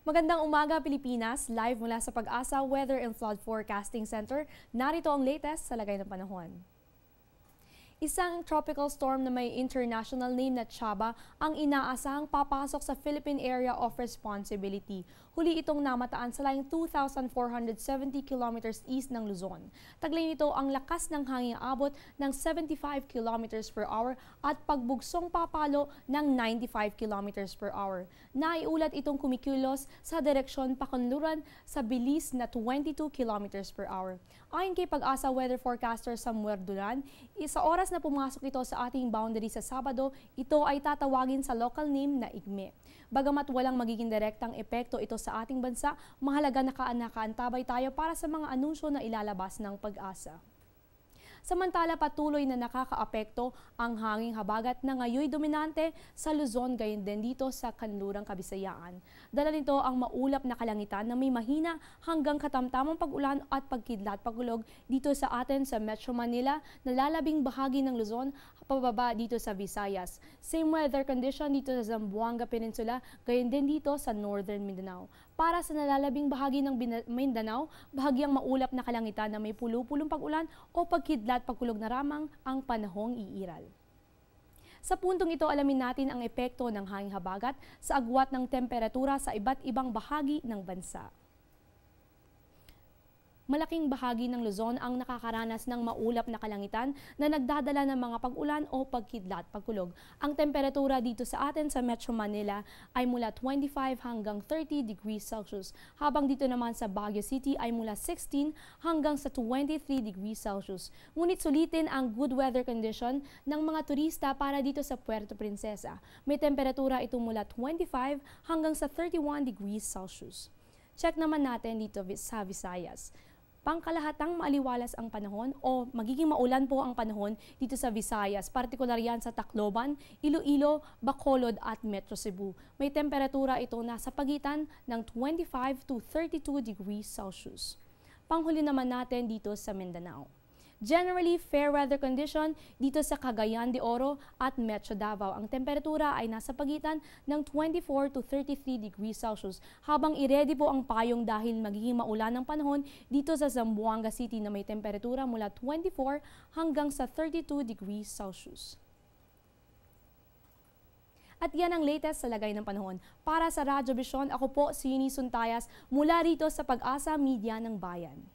Magandang umaga Pilipinas, live mula sa Pag-asa Weather and Flood Forecasting Center. Narito ang latest sa lagay ng panahon. Isang tropical storm na may international name na Chaba ang inaasahang papasok sa Philippine Area of Responsibility. Huli itong namataan sa layong 2,470 kilometers east ng Luzon. Taglay nito ang lakas ng hangin abot ng 75 kilometers per hour at pagbugsong papalo ng 95 kilometers per hour. Naiulat itong kumikilos sa direksyon pakunluran sa bilis na 22 kilometers per hour. Ayon kay Pag-asa weather forecaster Samuel Duran, sa oras na pumasok ito sa ating boundary sa Sabado, ito ay tatawagin sa local name na Igme. Bagamat walang magiging direktang epekto ito sa ating bansa, mahalaga na nakaantabay tayo para sa mga anunsyo na ilalabas ng Pag-asa. Samantala, patuloy na nakakaapekto ang hanging habagat na ngayoy dominante sa Luzon, gayon din dito sa kanlurang Kabisayaan. Dala nito ang maulap na kalangitan na may mahina hanggang katamtamang pag-ulan at pagkidlat-pagulog dito sa atin sa Metro Manila, nalalabing bahagi ng Luzon, pababa dito sa Visayas. Same weather condition dito sa Zamboanga Peninsula, gayon din dito sa Northern Mindanao. Para sa nalalabing bahagi ng Mindanao, bahagyang maulap na kalangitan na may pulupulong pag-ulan o pagkidlat-pagkulog na ramang ang panahong iiral. Sa puntong ito, alamin natin ang epekto ng hanging habagat sa agwat ng temperatura sa iba't ibang bahagi ng bansa. Malaking bahagi ng Luzon ang nakakaranas ng maulap na kalangitan na nagdadala ng mga pag-ulan o pagkidlat-pagkulog. Ang temperatura dito sa atin sa Metro Manila ay mula 25 hanggang 30 degrees Celsius, habang dito naman sa Baguio City ay mula 16 hanggang sa 23 degrees Celsius. Ngunit sulitin ang good weather condition ng mga turista para dito sa Puerto Princesa. May temperatura ito mula 25 hanggang sa 31 degrees Celsius. Check naman natin dito sa Visayas. Pangkalahatang maaliwalas ang panahon o magiging maulan po ang panahon dito sa Visayas, partikular yan sa Tacloban, Iloilo, Bacolod at Metro Cebu. May temperatura ito nasa pagitan ng 25 to 32 degrees Celsius. Panghuli naman natin dito sa Mindanao. Generally, fair weather condition dito sa Cagayan de Oro at Metro Davao. Ang temperatura ay nasa pagitan ng 24 to 33 degrees Celsius, habang i-ready po ang payong dahil magiging maulan ng panahon dito sa Zamboanga City na may temperatura mula 24 hanggang sa 32 degrees Celsius. At yan ang latest sa lagay ng panahon. Para sa Radyo Vision, ako po si Eunice Suntayas mula rito sa Pag-asa Media ng Bayan.